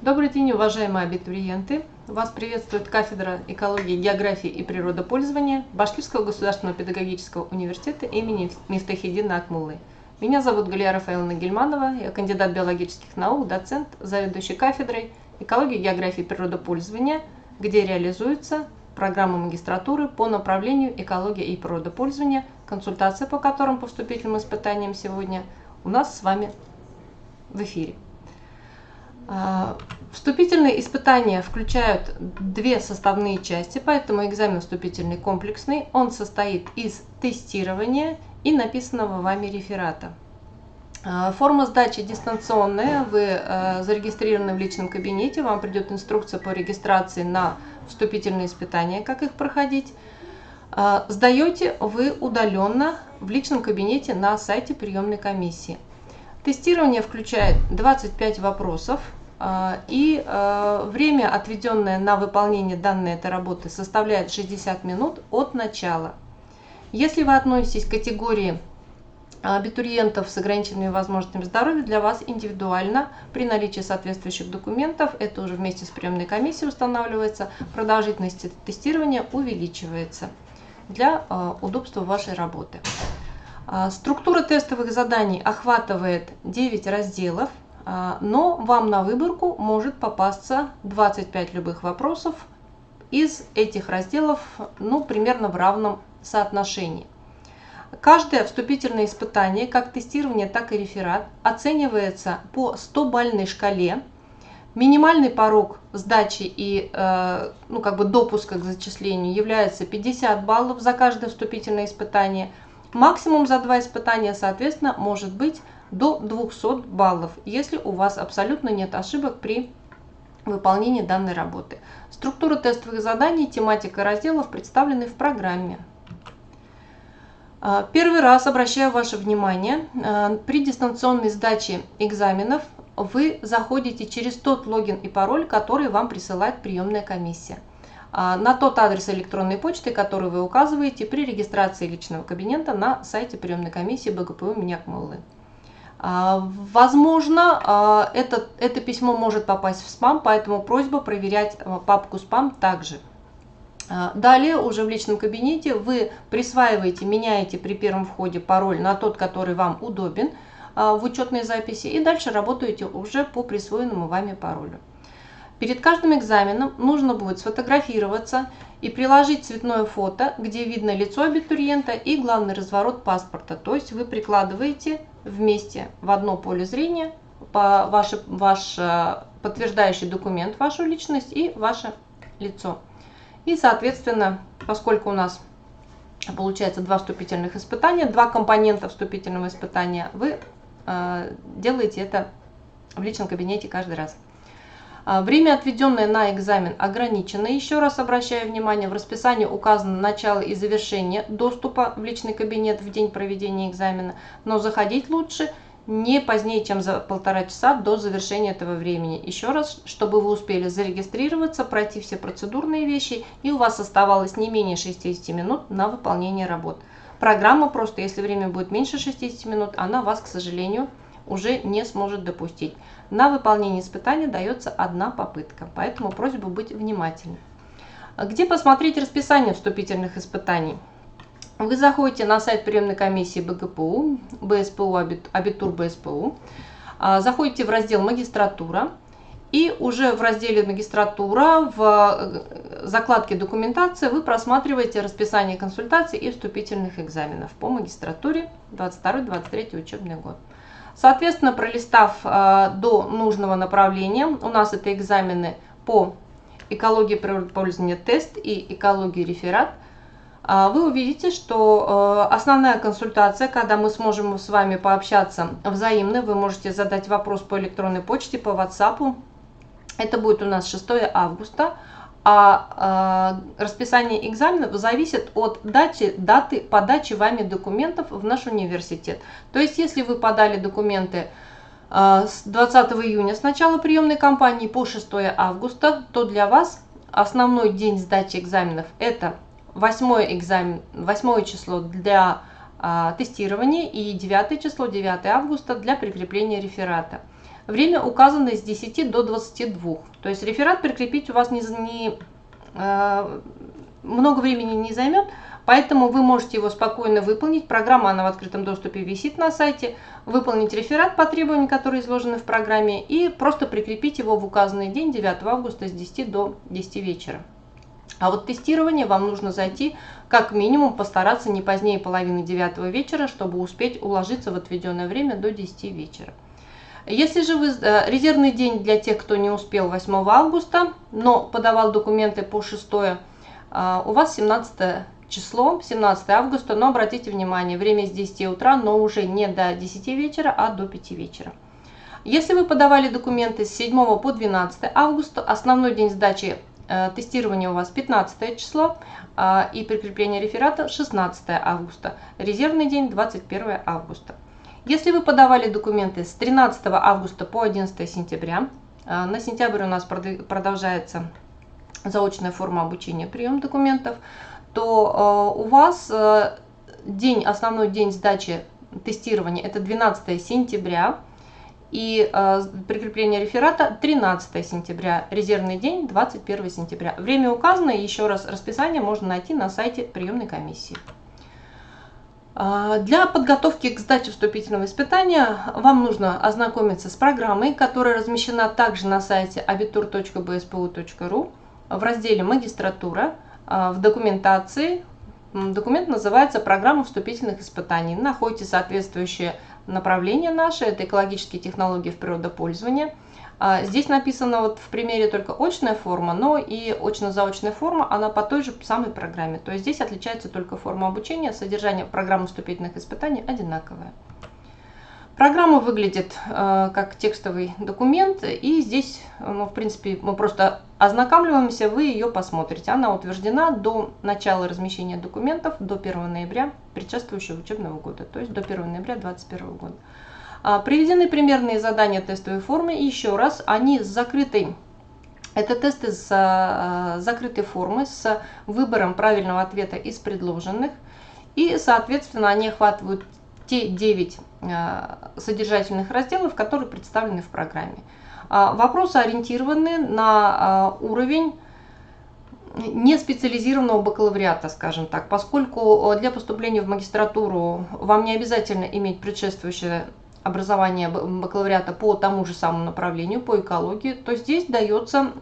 Добрый день, уважаемые абитуриенты! Вас приветствует кафедра экологии, географии и природопользования Башкирского государственного педагогического университета имени Мифтахиддина Акмуллы. Меня зовут Галия Рафаэловна Гильманова, я кандидат биологических наук, доцент, заведующий кафедрой экологии, географии и природопользования, где реализуется программа магистратуры по направлению экология и природопользование, консультация по которым по вступительным испытаниям сегодня у нас с вами в эфире. Вступительные испытания включают две составные части, поэтому экзамен вступительный комплексный. Он состоит из тестирования и написанного вами реферата. Форма сдачи дистанционная, вы зарегистрированы в личном кабинете, вам придет инструкция по регистрации на вступительные испытания, как их проходить. Сдаете вы удаленно в личном кабинете на сайте приемной комиссии. Тестирование включает 25 вопросов, и время, отведенное на выполнение данной этой работы, составляет 60 минут от начала. Если вы относитесь к категории абитуриентов с ограниченными возможностями здоровья, для вас индивидуально, при наличии соответствующих документов, это уже вместе с приемной комиссией устанавливается, продолжительность тестирования увеличивается для удобства вашей работы. Структура тестовых заданий охватывает 9 разделов, но вам на выборку может попасться 25 любых вопросов из этих разделов, примерно в равном соотношении. Каждое вступительное испытание, как тестирование, так и реферат, оценивается по 100-бальной шкале. Минимальный порог сдачи и допуска к зачислению является 50 баллов за каждое вступительное испытание. Максимум за 2 испытания, соответственно, может быть до 200 баллов, если у вас абсолютно нет ошибок при выполнении данной работы. Структура тестовых заданий, тематика разделов представлены в программе. Первый раз обращаю ваше внимание, при дистанционной сдаче экзаменов вы заходите через тот логин и пароль, который вам присылает приемная комиссия, на тот адрес электронной почты, который вы указываете при регистрации личного кабинета на сайте приемной комиссии БГПУ имени Акмуллы. Возможно, это письмо может попасть в спам, поэтому просьба проверять папку спам также. Далее уже в личном кабинете вы присваиваете, меняете при первом входе пароль на тот, который вам удобен в учетной записи, и дальше работаете уже по присвоенному вами паролю. Перед каждым экзаменом нужно будет сфотографироваться и приложить цветное фото, где видно лицо абитуриента и главный разворот паспорта. То есть вы прикладываете вместе в одно поле зрения ваш подтверждающий документ, вашу личность и ваше лицо. И, соответственно, поскольку у нас получается 2 вступительных испытания, 2 компонента вступительного испытания, вы делаете это в личном кабинете каждый раз. Время, отведенное на экзамен, ограничено. Еще раз обращаю внимание, в расписании указано начало и завершение доступа в личный кабинет в день проведения экзамена, но заходить лучше не позднее, чем за 1,5 часа до завершения этого времени. Еще раз, чтобы вы успели зарегистрироваться, пройти все процедурные вещи, и у вас оставалось не менее 60 минут на выполнение работ. Программа просто, если время будет меньше 60 минут, она вас, к сожалению, уже не сможет допустить. На выполнение испытания дается 1 попытка, поэтому просьба быть внимательным. Где посмотреть расписание вступительных испытаний? Вы заходите на сайт приемной комиссии БГПУ, БСПУ, Абитур БСПУ, заходите в раздел «Магистратура», и уже в разделе «Магистратура» в закладке «Документация» вы просматриваете расписание консультаций и вступительных экзаменов по магистратуре 22-23 учебный год. Соответственно, пролистав до нужного направления, у нас это экзамены по экологии природопользования тест и экологии реферат, вы увидите, что основная консультация, когда мы сможем с вами пообщаться взаимно, вы можете задать вопрос по электронной почте, по WhatsApp. Это будет у нас 6 августа. А расписание экзаменов зависит от даты подачи вами документов в наш университет. То есть, если вы подали документы с 20 июня с начала приемной кампании по 6 августа, то для вас основной день сдачи экзаменов это 8 число для тестирования и 9 число, 9 августа для прикрепления реферата. Время указано с 10 до 22. То есть реферат прикрепить у вас много времени не займет, поэтому вы можете его спокойно выполнить. Программа, она в открытом доступе висит на сайте. Выполнить реферат по требованиям, которые изложены в программе, и просто прикрепить его в указанный день, 9 августа, с 10 до 10 вечера. А вот тестирование вам нужно зайти, как минимум постараться не позднее половины 9 вечера, чтобы успеть уложиться в отведенное время до 10 вечера. Если же вы резервный день для тех, кто не успел 8 августа, но подавал документы по 6, у вас 17 число, 17 августа, но обратите внимание, время с 10 утра, но уже не до 10 вечера, а до 5 вечера. Если вы подавали документы с 7 по 12 августа, основной день сдачи тестирования у вас 15 число и прикрепление реферата 16 августа, резервный день 21 августа. Если вы подавали документы с 13 августа по 11 сентября, на сентябрь у нас продолжается заочная форма обучения, прием документов, то у вас основной день сдачи тестирования это 12 сентября и прикрепление реферата 13 сентября, резервный день 21 сентября. Время указано, и еще раз расписание можно найти на сайте приемной комиссии. Для подготовки к сдаче вступительного испытания вам нужно ознакомиться с программой, которая размещена также на сайте abitur.bspu.ru в разделе «Магистратура». В документации документ называется «Программа вступительных испытаний». Находите соответствующее направление наше, это экологические технологии в природопользовании. Здесь написано вот в примере только очная форма, но и очно-заочная форма, она по той же самой программе. То есть здесь отличается только форма обучения, содержание программы вступительных испытаний одинаковое. Программа выглядит как текстовый документ, и здесь, в принципе, мы просто ознакомливаемся, вы ее посмотрите. Она утверждена до начала размещения документов, до 1 ноября предшествующего учебного года, то есть до 1 ноября 2021 года. Приведены примерные задания тестовой формы, и еще раз, они с закрытой, это тесты с закрытой формы, с выбором правильного ответа из предложенных, и, соответственно, они охватывают те 9 содержательных разделов, которые представлены в программе. Вопросы ориентированы на уровень неспециализированного бакалавриата, скажем так, поскольку для поступления в магистратуру вам не обязательно иметь предшествующее образование бакалавриата по тому же самому направлению, по экологии, то здесь дается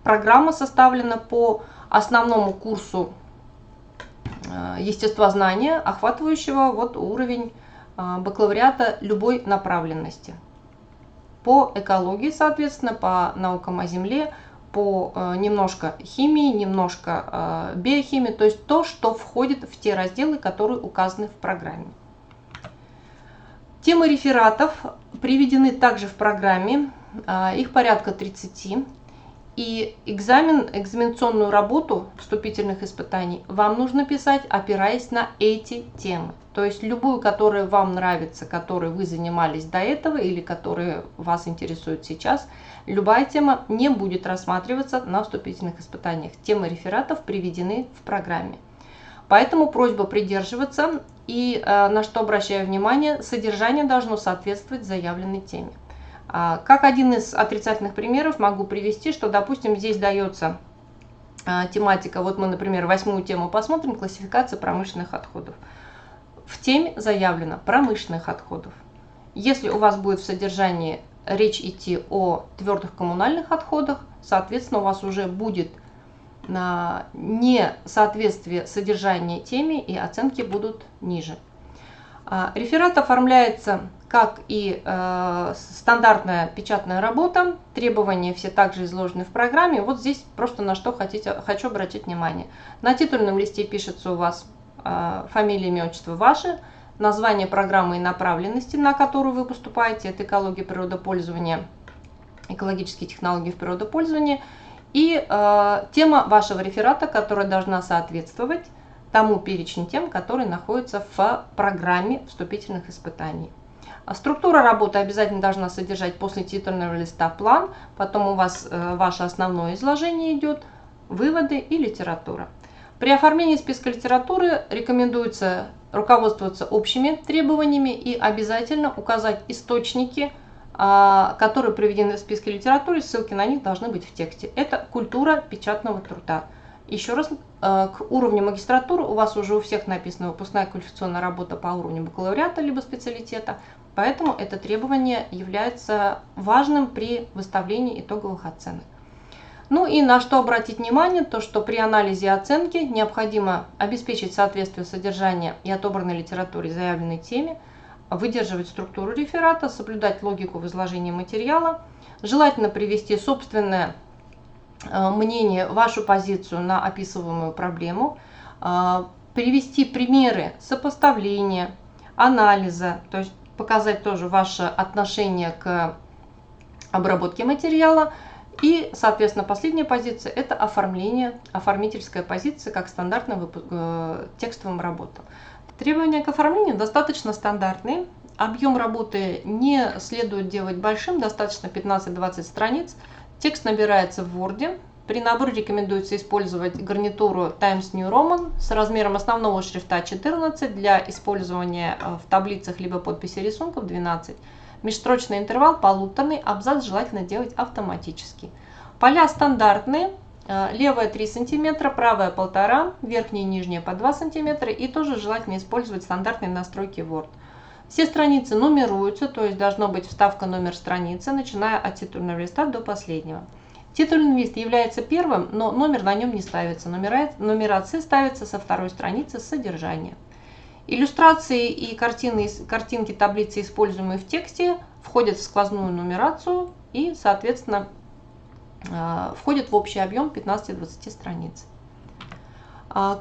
программа, составлена по основному курсу естествознания, охватывающего вот уровень бакалавриата любой направленности. По экологии, соответственно, по наукам о Земле, по немножко химии, немножко биохимии, то есть то, что входит в те разделы, которые указаны в программе. Темы рефератов приведены также в программе, их порядка 30. И экзаменационную работу вступительных испытаний вам нужно писать, опираясь на эти темы. То есть любую, которая вам нравится, которой вы занимались до этого или которая вас интересует сейчас, любая тема не будет рассматриваться на вступительных испытаниях. Темы рефератов приведены в программе. Поэтому просьба придерживаться, и на что обращаю внимание, содержание должно соответствовать заявленной теме. Как один из отрицательных примеров могу привести, что, допустим, здесь дается тематика, вот мы, например, 8-ю тему посмотрим, классификация промышленных отходов. В теме заявлено промышленных отходов. Если у вас будет в содержании речь идти о твердых коммунальных отходах, соответственно, у вас уже будет несоответствие содержания теме, и оценки будут ниже. Реферат оформляется как и стандартная печатная работа, требования все также изложены в программе. Вот здесь просто на что хочу обратить внимание. На титульном листе пишется у вас фамилия, имя, отчество ваше, название программы и направленности, на которую вы поступаете, это экология природопользования, экологические технологии в природопользовании, и тема вашего реферата, которая должна соответствовать тому перечню тем, который находится в программе вступительных испытаний. Структура работы обязательно должна содержать после титульного листа план, потом у вас ваше основное изложение идет, выводы и литература. При оформлении списка литературы рекомендуется руководствоваться общими требованиями и обязательно указать источники которые приведены в списке литературы, ссылки на них должны быть в тексте. Это культура печатного труда. Еще раз, к уровню магистратуры у вас уже у всех написана выпускная квалификационная работа по уровню бакалавриата либо специалитета, поэтому это требование является важным при выставлении итоговых оценок. Ну и на что обратить внимание, то что при анализе и оценке необходимо обеспечить соответствие содержания и отобранной литературе заявленной теме, выдерживать структуру реферата, соблюдать логику в изложении материала, желательно привести собственное мнение, вашу позицию на описываемую проблему, привести примеры сопоставления, анализа, то есть показать тоже ваше отношение к обработке материала. И, соответственно, последняя позиция – это оформление, оформительская позиция, как стандартным текстовым работам. Требования к оформлению достаточно стандартные. Объем работы не следует делать большим, достаточно 15-20 страниц. Текст набирается в Word. При наборе рекомендуется использовать гарнитуру Times New Roman с размером основного шрифта 14, для использования в таблицах либо подписи рисунков 12. Межстрочный интервал полуторный, абзац желательно делать автоматически. Поля стандартные. Левая 3 см, правая 1,5 см, верхняя и нижняя по 2 см, и тоже желательно использовать стандартные настройки Word. Все страницы нумеруются, то есть должна быть вставка номер страницы, начиная от титульного листа до последнего. Титульный лист является первым, но номер на нем не ставится. Нумерация ставится со второй страницы содержания. Иллюстрации и картинки таблицы, используемые в тексте, входят в сквозную нумерацию и, соответственно, входят в общий объем 15-20 страниц.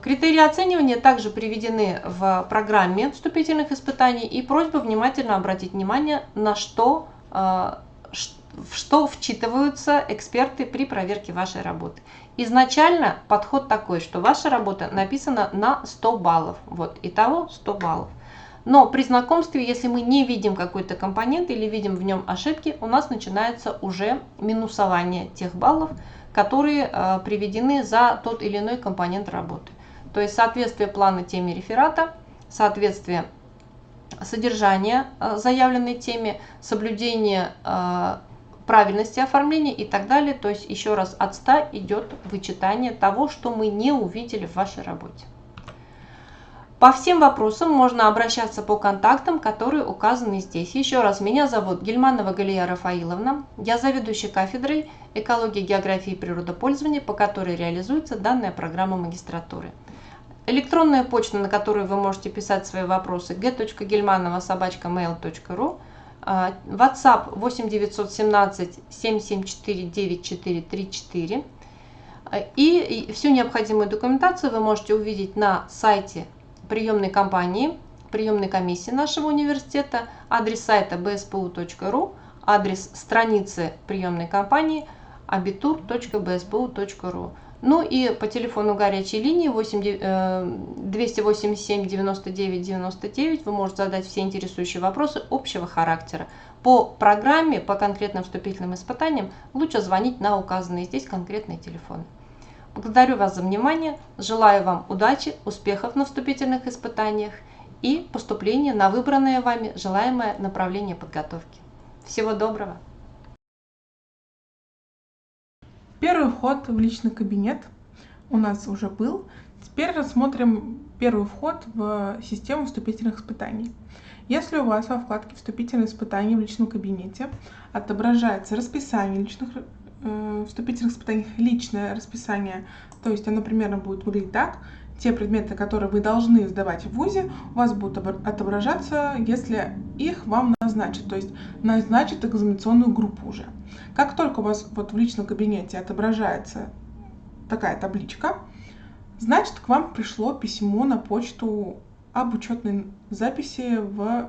Критерии оценивания также приведены в программе вступительных испытаний, и просьба внимательно обратить внимание, на что вчитываются эксперты при проверке вашей работы. Изначально подход такой, что ваша работа написана на 100 баллов. Вот, итого 100 баллов. Но при знакомстве, если мы не видим какой-то компонент или видим в нем ошибки, у нас начинается уже минусование тех баллов, которые приведены за тот или иной компонент работы. То есть соответствие плана теме реферата, соответствие содержания заявленной теме, соблюдение правильности оформления и так далее. То есть еще раз от 100 идет вычитание того, что мы не увидели в вашей работе. По всем вопросам можно обращаться по контактам, которые указаны здесь. Еще раз, меня зовут Гильманова Галия Рафаиловна. Я заведующий кафедрой экологии, географии и природопользования, по которой реализуется данная программа магистратуры. Электронная почта, на которую вы можете писать свои вопросы, g.gilmanova@mail.ru, WhatsApp 8 917 774 9434. И всю необходимую документацию вы можете увидеть на сайте приемной компании, приемной комиссии нашего университета, адрес сайта bspu.ru, адрес страницы приемной компании abitur.bspu.ru. Ну и по телефону горячей линии 287 99 99 вы можете задать все интересующие вопросы общего характера. По программе, по конкретным вступительным испытаниям лучше звонить на указанные здесь конкретные телефоны. Благодарю вас за внимание, желаю вам удачи, успехов на вступительных испытаниях и поступления на выбранное вами желаемое направление подготовки. Всего доброго! Первый вход в личный кабинет у нас уже был. Теперь рассмотрим первый вход в систему вступительных испытаний. Если у вас во вкладке «Вступительные испытания» в личном кабинете отображается расписание вступительных испытаний, личное расписание, то есть оно примерно будет выглядеть так. Те предметы, которые вы должны сдавать в ВУЗе, у вас будут отображаться, если их вам назначат, то есть назначат экзаменационную группу уже. Как только у вас вот в личном кабинете отображается такая табличка, значит, к вам пришло письмо на почту об учетной записи в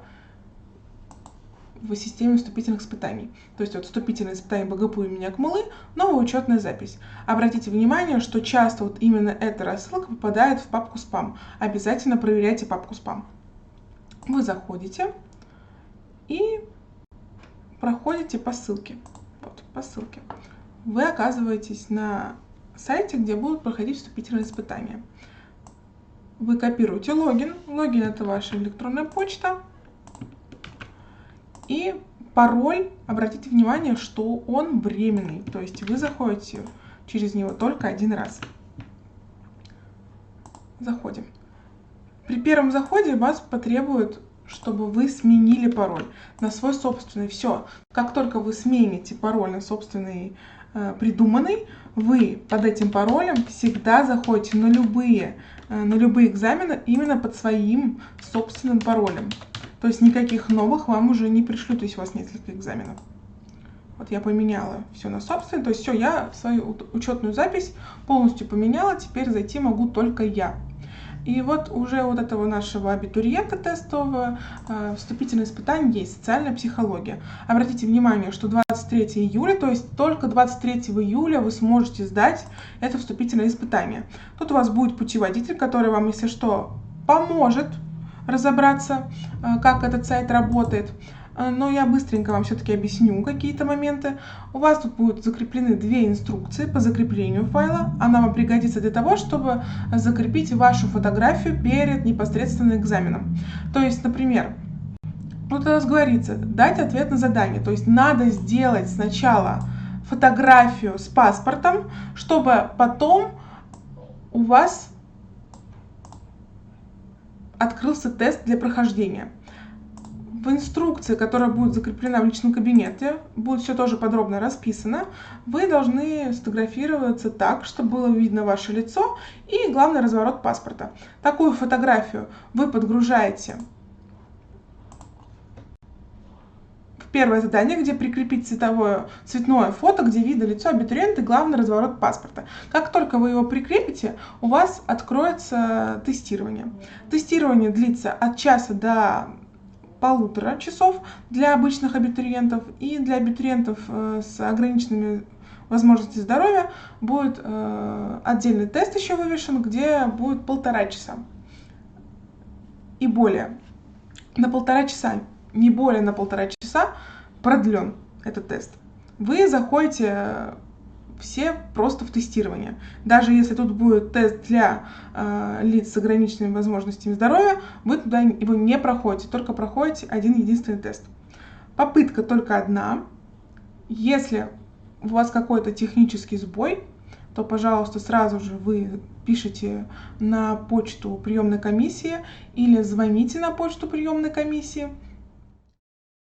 системе вступительных испытаний. То есть вот вступительные испытания БГПУ имени Акмуллы, новая учетная запись. Обратите внимание, что часто вот именно эта рассылка попадает в папку спам. Обязательно проверяйте папку спам. Вы заходите и проходите по ссылке. Вот, по ссылке. Вы оказываетесь на сайте, где будут проходить вступительные испытания. Вы копируете логин. Логин — это ваша электронная почта. И пароль, обратите внимание, что он временный, то есть вы заходите через него только один раз. Заходим. При первом заходе вас потребует, чтобы вы сменили пароль на свой собственный. Все. Как только вы смените пароль на собственный придуманный, вы под этим паролем всегда заходите на любые экзамены именно под своим собственным паролем. То есть никаких новых вам уже не пришлют, если у вас несколько экзаменов. Вот я поменяла все на собственный, то есть все, я свою учетную запись полностью поменяла, теперь зайти могу только я. И вот уже вот этого нашего абитуриента тестового вступительное испытание есть, социальная психология. Обратите внимание, что 23 июля, то есть только 23 июля вы сможете сдать это вступительное испытание. Тут у вас будет путеводитель, который вам, если что, поможет разобраться, как этот сайт работает. Но я быстренько вам все-таки объясню какие-то моменты. У вас тут будут закреплены две инструкции по закреплению файла. Она вам пригодится для того, чтобы закрепить вашу фотографию перед непосредственно экзаменом. То есть, например, вот у нас говорится, дать ответ на задание. То есть надо сделать сначала фотографию с паспортом, чтобы потом у вас открылся тест для прохождения. В инструкции, которая будет закреплена в личном кабинете, будет все тоже подробно расписано. Вы должны сфотографироваться так, чтобы было видно ваше лицо и, главный разворот паспорта. Такую фотографию вы подгружаете в первое задание, где прикрепить цветное фото, где видно лицо абитуриента и главный разворот паспорта. Как только вы его прикрепите, у вас откроется тестирование. Тестирование длится от часа до 1,5 часов для обычных абитуриентов, и для абитуриентов с ограниченными возможностями здоровья будет отдельный тест еще вывешен, где будет 1,5 часа и более. На 1,5 часа, не более на 1,5 часа продлен этот тест. Вы заходите все просто в тестирование. Даже если тут будет тест для лиц с ограниченными возможностями здоровья, вы туда его не проходите, только проходите один единственный тест. Попытка только одна. Если у вас какой-то технический сбой, то, пожалуйста, сразу же вы пишите на почту приемной комиссии или звоните на почту приемной комиссии.